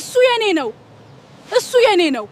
እሱ የኔ ነው። እሱ የኔ ነው።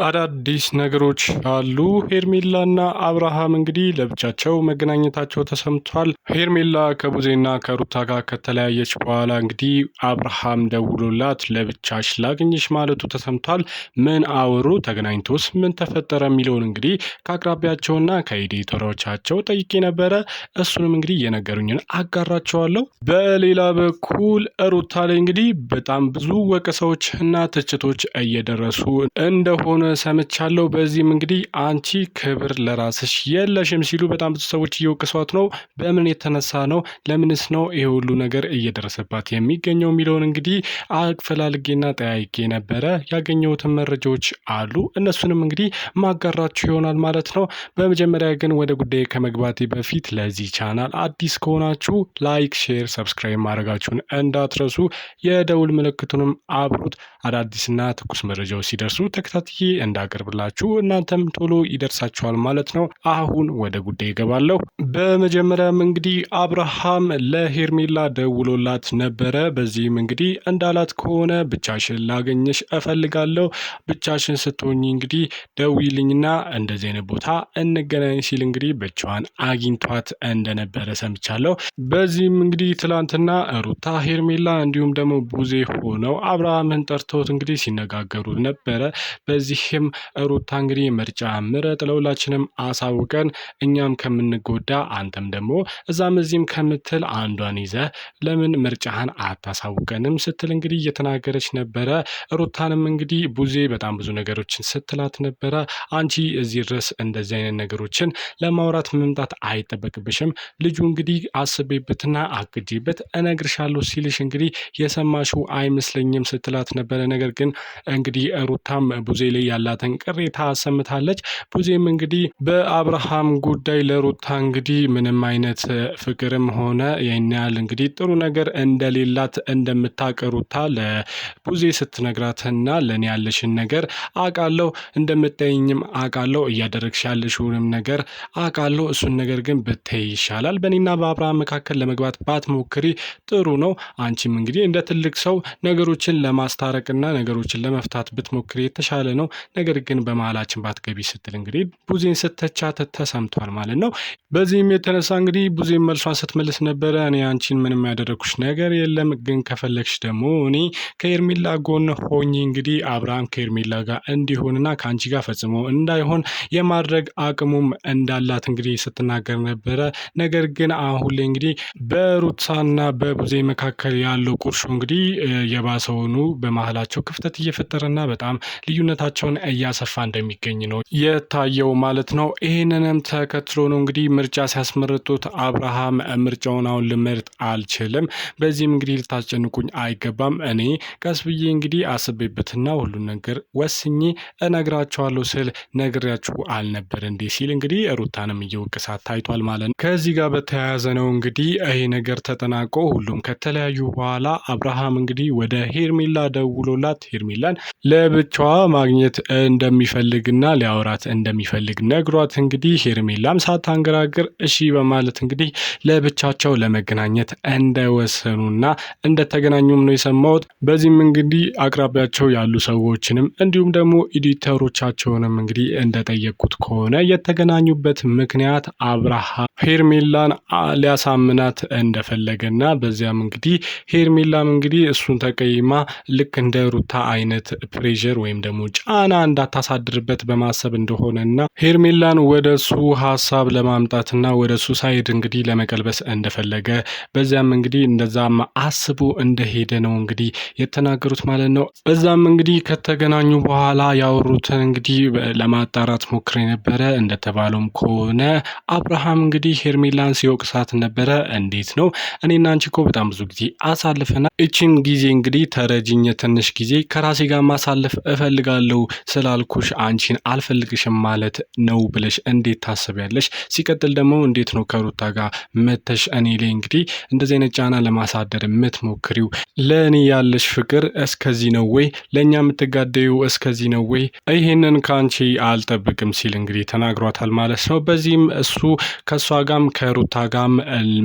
አዳዲስ ነገሮች አሉ። ሄርሜላና አብርሃም እንግዲህ ለብቻቸው መገናኘታቸው ተሰምቷል። ሄርሜላ ከቡዜና ከሩታ ጋር ከተለያየች በኋላ እንግዲህ አብርሃም ደውሎላት ለብቻሽ ላግኝሽ ማለቱ ተሰምቷል። ምን አወሩ? ተገናኝቶስ ምን ተፈጠረ? የሚለውን እንግዲህ ከአቅራቢያቸውና ከኤዲተሮቻቸው ጠይቄ ነበረ። እሱንም እንግዲህ እየነገሩኝን አጋራቸዋለሁ። በሌላ በኩል ሩታ ላይ እንግዲህ በጣም ብዙ ወቀሳዎች እና ትችቶች እየደረሱ እንደሆነ ሰምቻለሁ። በዚህም እንግዲህ አንቺ ክብር ለራስሽ የለሽም ሲሉ በጣም ብዙ ሰዎች እየወቀሷት ነው። በምን የተነሳ ነው? ለምንስ ነው ይሄ ሁሉ ነገር እየደረሰባት የሚገኘው የሚለውን እንግዲህ አፈላልጌና ጠያይቄ ነበረ። ያገኘሁትን መረጃዎች አሉ። እነሱንም እንግዲህ ማጋራችሁ ይሆናል ማለት ነው። በመጀመሪያ ግን ወደ ጉዳይ ከመግባቴ በፊት ለዚህ ቻናል አዲስ ከሆናችሁ ላይክ፣ ሼር፣ ሰብስክራይብ ማድረጋችሁን እንዳትረሱ። የደውል ምልክቱንም አብሩት። አዳዲስና ትኩስ መረጃዎች ሲደርሱ ተከታትዬ እንዳቀርብላችሁ እናንተም ቶሎ ይደርሳችኋል ማለት ነው። አሁን ወደ ጉዳይ ይገባለሁ። በመጀመሪያም እንግዲህ አብርሃም ለሄርሜላ ደውሎላት ነበረ። በዚህም እንግዲህ እንዳላት ከሆነ ብቻሽን ላገኘሽ እፈልጋለሁ፣ ብቻሽን ስትሆኝ እንግዲህ ደውይልኝና እንደዚህ አይነት ቦታ እንገናኝ ሲል እንግዲህ ብቻዋን አግኝቷት እንደነበረ ሰምቻለሁ። በዚህም እንግዲህ ትላንትና ሩታ፣ ሄርሜላ እንዲሁም ደግሞ ቡዜ ሆነው አብርሃምን ጠርተውት እንግዲህ ሲነጋገሩ ነበረ። በዚህም ሩታ እንግዲህ ምርጫ ምረጥ ለሁላችንም አሳውቀን እኛም ከምንጎዳ አንተም ደግሞ እዛም እዚህም ከምትል አንዷን ይዘህ ለምን ምርጫህን አታሳውቀንም ስትል እንግዲህ እየተናገረች ነበረ። ሩታንም እንግዲህ ቡዜ በጣም ብዙ ነገሮችን ስትላት ነበረ። አንቺ እዚህ ድረስ እንደዚህ አይነት ነገሮችን ለማውራት መምጣት አይጠበቅብሽም። ልጁ እንግዲህ አስቤበትና አቅጄበት እነግርሻለሁ ሲልሽ እንግዲህ የሰማሽው አይመስለኝም ስትላት ነበረ። ነገር ግን እንግዲህ ሩታም ቡዜ ላይ ያላትን ቅሬታ አሰምታለች። ቡዜም እንግዲህ በአብርሃም ጉዳይ ለሩታ እንግዲህ ምንም አይነት ፍቅርም ሆነ ይህን ያህል እንግዲህ ጥሩ ነገር እንደሌላት እንደምታውቅ ሩታ ለቡዜ ስትነግራትና ለእኔ ያለሽን ነገር አውቃለሁ፣ እንደምታይኝም አውቃለሁ፣ እያደረግሽ ያለሽውንም ነገር አውቃለሁ። እሱን ነገር ግን ብትይ ይሻላል። በእኔና በአብርሃም መካከል ለመግባት ባትሞክሪ ጥሩ ነው። አንቺም እንግዲህ እንደ ትልቅ ሰው ነገሮችን ለማስታረቅና ነገሮችን ለመፍታት ብትሞክሪ የተሻለ ነው። ነገር ግን በመሀላችን ባትገቢ ስትል እንግዲህ ቡዜን ስተቻት ተሰምቷል ማለት ነው። በዚህም የተነሳ እንግዲህ ቡዜን መልሷን ስትመልስ ነበረ። እኔ አንቺን ምንም ያደረኩሽ ነገር የለም፣ ግን ከፈለግሽ ደግሞ እኔ ከኤርሜላ ጎን ሆኜ እንግዲህ አብርሃም ከኤርሜላ ጋር እንዲሆንና ከአንቺ ጋር ፈጽሞ እንዳይሆን የማድረግ አቅሙም እንዳላት እንግዲህ ስትናገር ነበረ። ነገር ግን አሁን ላይ እንግዲህ በሩታና በቡዜ መካከል ያለው ቁርሾ እንግዲህ የባሰውኑ በመሀላቸው ክፍተት እየፈጠረና በጣም ልዩነታቸውን እያሰፋ እንደሚገኝ ነው የታየው ማለት ነው። ይህንንም ተከትሎ ነው እንግዲህ ምርጫ ሲያስመርጡት አብርሃም ምርጫውን አሁን ልመርጥ አልችልም፣ በዚህም እንግዲህ ልታስጨንቁኝ አይገባም፣ እኔ ቀስ ብዬ እንግዲህ አስቤበትና ሁሉን ነገር ወስኜ እነግራቸዋለሁ ስል ነግሬያችሁ አልነበር እንዴ ሲል እንግዲህ ሩታንም እየወቀሳት ታይቷል ማለት ነው። ከዚህ ጋር በተያያዘ ነው እንግዲህ ይህ ነገር ተጠናቆ ሁሉም ከተለያዩ በኋላ አብርሃም እንግዲህ ወደ ሄርሜላ ደውሎላት ሄርሜላን ለብቻዋ ማግኘት እንደሚፈልግና ሊያወራት እንደሚፈልግ ነግሯት እንግዲህ ሄርሜላም ሳታንገራግር እሺ በማለት እንግዲህ ለብቻቸው ለመገናኘት እንደወሰኑና እንደተገናኙም ነው የሰማሁት። በዚህም እንግዲህ አቅራቢያቸው ያሉ ሰዎችንም እንዲሁም ደግሞ ኤዲተሮቻቸውንም እንግዲህ እንደጠየቁት ከሆነ የተገናኙበት ምክንያት አብርሃም ሄርሜላን ሊያሳምናት እንደፈለገና በዚያም እንግዲህ ሄርሜላም እንግዲህ እሱን ተቀይማ ልክ እንደ ሩታ አይነት ፕሬዠር ወይም ደግሞ ጫና እንዳታሳድርበት በማሰብ እንደሆነና ሄርሜላን ወደ እሱ ሀሳብ ለማምጣትና ወደ እሱ ሳይድ እንግዲህ ለመቀልበስ እንደፈለገ በዚያም እንግዲህ እንደዛም አስቡ እንደሄደ ነው እንግዲህ የተናገሩት ማለት ነው። በዛም እንግዲህ ከተገናኙ በኋላ ያወሩትን እንግዲህ ለማጣራት ሞክሬ ነበረ። እንደተባለውም ከሆነ አብርሃም እንግዲህ ሄርሜላን ሲወቅሳት ነበረ። እንዴት ነው እኔና አንቺ እኮ በጣም ብዙ ጊዜ አሳልፈናል፣ እቺን ጊዜ እንግዲህ ተረጅኝ፣ ትንሽ ጊዜ ከራሴ ጋር ማሳለፍ እፈልጋለሁ ስላልኩሽ አንቺን አልፈልግሽም ማለት ነው ብለሽ እንዴት ታስቢያለሽ? ሲቀጥል ደግሞ እንዴት ነው ከሩታ ጋር መተሽ እኔ ላይ እንግዲህ እንደዚህ አይነት ጫና ለማሳደር የምትሞክሪው? ለእኔ ያለሽ ፍቅር እስከዚህ ነው ወይ? ለእኛ የምትጋደዩ እስከዚህ ነው ወይ? ይሄንን ከአንቺ አልጠብቅም ሲል እንግዲህ ተናግሯታል ማለት ነው። በዚህም እሱ ከእሷ ጋም ከሩታ ጋም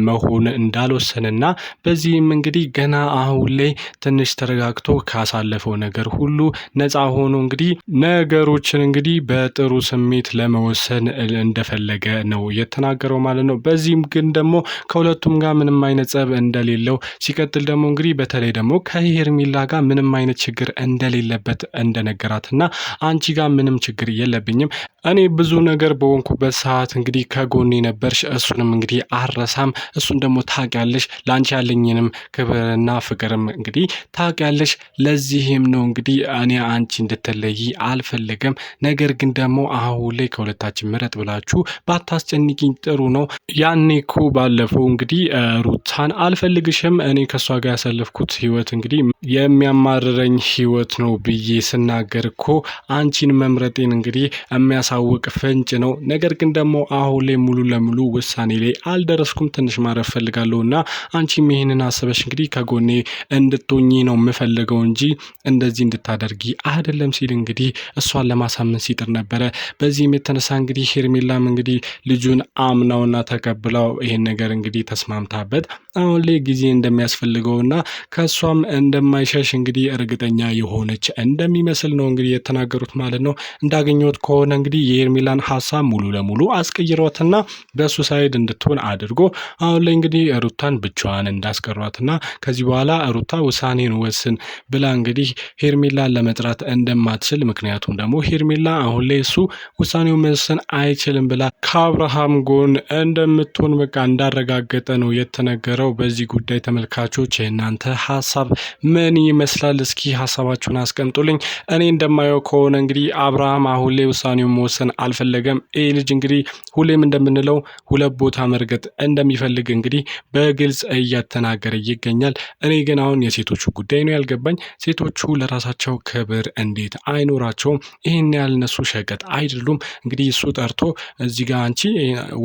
መሆን እንዳልወሰንና በዚህም እንግዲህ ገና አሁን ላይ ትንሽ ተረጋግቶ ካሳለፈው ነገር ሁሉ ነፃ ሆኖ እንግዲህ ነገሮችን እንግዲህ በጥሩ ስሜት ለመወሰን እንደፈለገ ነው የተናገረው ማለት ነው። በዚህም ግን ደግሞ ከሁለቱም ጋር ምንም አይነት ጸብ እንደሌለው ሲቀጥል ደግሞ እንግዲህ በተለይ ደግሞ ከሄርሜላ ጋር ምንም አይነት ችግር እንደሌለበት እንደነገራትና አንቺ ጋር ምንም ችግር የለብኝም እኔ ብዙ ነገር በሆንኩበት ሰዓት እንግዲህ ከጎኔ ነበርሽ፣ እሱንም እንግዲህ አረሳም፣ እሱን ደግሞ ታውቂያለሽ፣ ለአንቺ ያለኝንም ክብርና ፍቅርም እንግዲህ ታውቂያለሽ። ለዚህም ነው እንግዲህ እኔ አንቺ እንድትለይ አልፈልግም። ነገር ግን ደግሞ አሁን ላይ ከሁለታችን ምረጥ ብላችሁ ባታስጨንቂኝ ጥሩ ነው። ያኔ እኮ ባለፈው እንግዲህ ሩታን አልፈልግሽም እኔ ከእሷ ጋር ያሳለፍኩት ህይወት እንግዲህ የሚያማርረኝ ህይወት ነው ብዬ ስናገር እኮ አንቺን መምረጤን እንግዲህ የሚያሳውቅ ፍንጭ ነው። ነገር ግን ደግሞ አሁን ላይ ሙሉ ለሙሉ ውሳኔ ላይ አልደረስኩም፣ ትንሽ ማረፍ ፈልጋለሁ እና አንቺም ይሄንን አስበሽ እንግዲህ ከጎኔ እንድትሆኚ ነው የምፈልገው እንጂ እንደዚህ እንድታደርጊ አይደለም ሲል እንግዲህ እሷን ለማሳመን ሲጥር ነበረ። በዚህም የተነሳ እንግዲህ ሄርሜላም እንግዲህ ልጁን አምናውና ተቀብላው ይሄን ነገር እንግዲህ ተስማምታበት አሁን ላይ ጊዜ እንደሚያስፈልገውና ከእሷም እንደማይሸሽ እንግዲህ እርግጠኛ የሆነች እንደሚመስል ነው እንግዲህ የተናገሩት ማለት ነው። እንዳገኘሁት ከሆነ እንግዲህ የሄርሜላን ሀሳብ ሙሉ ለሙሉ አስቀይሯትና በሱ ሳይድ እንድትሆን አድርጎ አሁን ላይ እንግዲህ ሩታን ብቻዋን እንዳስቀሯትና ከዚህ በኋላ ሩታ ውሳኔን ወስን ብላ እንግዲህ ሄርሜላን ለመጥራት እንደማትችል ምክንያቱም ደግሞ ሄርሜላ አሁን ላይ እሱ ውሳኔውን መወሰን አይችልም ብላ ከአብርሃም ጎን እንደምትሆን በቃ እንዳረጋገጠ ነው የተነገረው። በዚህ ጉዳይ ተመልካቾች የእናንተ ሀሳብ ምን ይመስላል? እስኪ ሀሳባችሁን አስቀምጡልኝ። እኔ እንደማየው ከሆነ እንግዲህ አብርሃም አሁን ላይ ውሳኔውን መወሰን አልፈለገም። ይህ ልጅ እንግዲህ ሁሌም እንደምንለው ሁለት ቦታ መርገጥ እንደሚፈልግ እንግዲህ በግልጽ እያተናገረ ይገኛል። እኔ ግን አሁን የሴቶቹ ጉዳይ ነው ያልገባኝ። ሴቶቹ ለራሳቸው ክብር እንዴት አይኖራቸውም? ይህን ያህል እነሱ ሸቀጥ አይደሉም? እንግዲህ እሱ ጠርቶ እዚህ ጋር አንቺ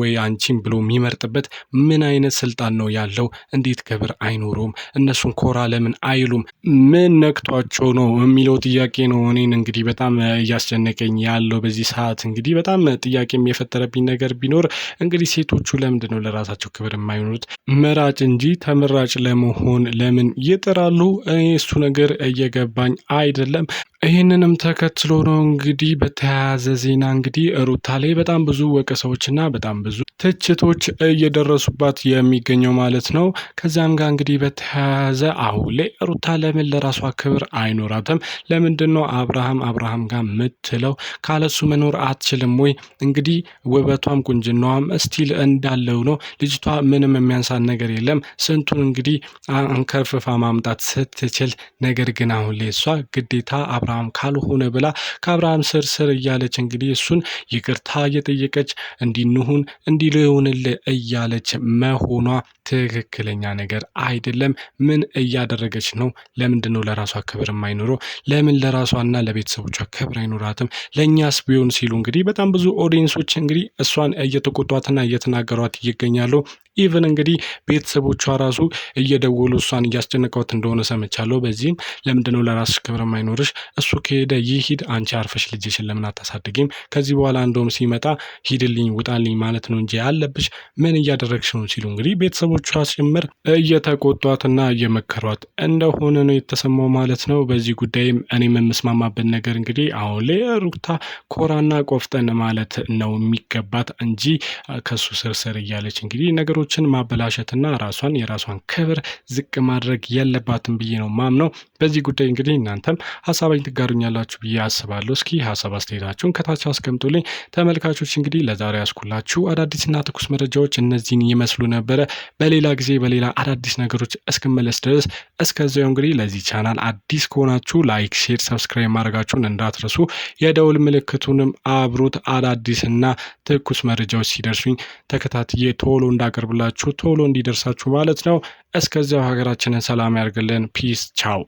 ወይ አንቺም ብሎ የሚመርጥበት ምን አይነት ስልጣን ነው ያለው? እንዴት ክብር አይኖሩም? እነሱን ኮራ ለምን አይሉም? ምን ነክቷቸው ነው የሚለው ጥያቄ ነው እኔን እንግዲህ በጣም እያስጨነቀኝ ያለው በዚህ ሰዓት። እንግዲህ በጣም ጥያቄም የፈጠረብኝ ነገር ቢኖር እንግዲህ ሴቶቹ ለምንድን ነው ለራሳቸው ክብር የማይኖሩት? መራጭ እንጂ ተመራጭ ለመሆን ለምን ይጥራሉ? እኔ እሱ ነገር እየገባኝ አይደለም። ይህንንም ተከትሎ ነው እንግዲህ በተያያዘ ዜና እንግዲህ ሩታ ላይ በጣም ብዙ ወቀሳዎችና በጣም ብዙ ትችቶች እየደረሱባት የሚገኘው ማለት ነው። ከዚያም ጋር እንግዲህ በተያያዘ አሁን ላይ ሩታ ለምን ለራሷ ክብር አይኖራትም? ለምንድን ነው አብርሃም ጋር ምትለው? ካለሱ መኖር አትችልም ወይ? እንግዲህ ውበቷም ቁንጅናዋም ስቲል እንዳለው ነው። ልጅቷ ምንም የሚያንሳት ነገር የለም። ስንቱን እንግዲህ አንከርፍፋ ማምጣት ስትችል፣ ነገር ግን አሁን ላይ እሷ ግዴታ አብርሃም ካልሆነ ብላ ከአብርሃም ስር እያለች እንግዲህ እሱን ይቅርታ እየጠየቀች እንዲንሁን እንዲልሆንልህ እያለች መሆኗ ትክክለኛ ነገር አይደለም። ምን እያደረገች ነው? ለምንድን ነው ለራሷ ክብር የማይኖረው? ለምን ለራሷና ለቤተሰቦቿ ክብር አይኖራትም? ለእኛስ ቢሆን ሲሉ እንግዲህ በጣም ብዙ ኦዲየንሶች እንግዲህ እሷን እየተቆጧትና እየተናገሯት ይገኛሉ። ኢቨን እንግዲህ ቤተሰቦቿ ራሱ እየደወሉ እሷን እያስጨነቋት እንደሆነ ሰምቻለሁ። በዚህም ለምንድነው ለራስሽ ክብር የማይኖርሽ? እሱ ከሄደ ይሂድ፣ አንቺ አርፈሽ ልጅሽን ለምን አታሳድጊም? ከዚህ በኋላ እንደውም ሲመጣ ሂድልኝ ውጣልኝ ማለት ነው እንጂ ያለብሽ ምን እያደረግሽ ነው ሲሉ እንግዲህ ቤተሰቦቿ ጭምር እየተቆጧትና እየመከሯት እንደሆነ ነው የተሰማው ማለት ነው። በዚህ ጉዳይም እኔም የምስማማበት ነገር እንግዲህ አሁን ላይ ሩታ ኮራና ቆፍጠን ማለት ነው የሚገባት እንጂ ከሱ ስር እያለች እንግዲህ ነገሮችን ማበላሸትና የራሷን ክብር ዝቅ ማድረግ የለባትም ብዬ ነው ማምነው። በዚህ ጉዳይ እንግዲህ እናንተም ሀሳባኝ ትጋሩኛላችሁ ብዬ አስባለሁ። እስኪ ሀሳብ አስተያየታችሁን ከታች አስቀምጡልኝ። ተመልካቾች እንግዲህ ለዛሬ ያስኩላችሁ አዳዲስና ትኩስ መረጃዎች እነዚህን ይመስሉ ነበረ። በሌላ ጊዜ በሌላ አዳዲስ ነገሮች እስክመለስ ድረስ እስከዚያው እንግዲህ ለዚህ ቻናል አዲስ ከሆናችሁ ላይክ፣ ሼር፣ ሰብስክራይብ ማድረጋችሁን እንዳትረሱ። የደውል ምልክቱንም አብሩት። አዳዲስና ትኩስ መረጃዎች ሲደርሱኝ ተከታትዬ ቶሎ እንዳቀርብላችሁ ቶሎ እንዲደርሳችሁ ማለት ነው። እስከዚያው ሀገራችንን ሰላም ያርግልን። ፒስ ቻው።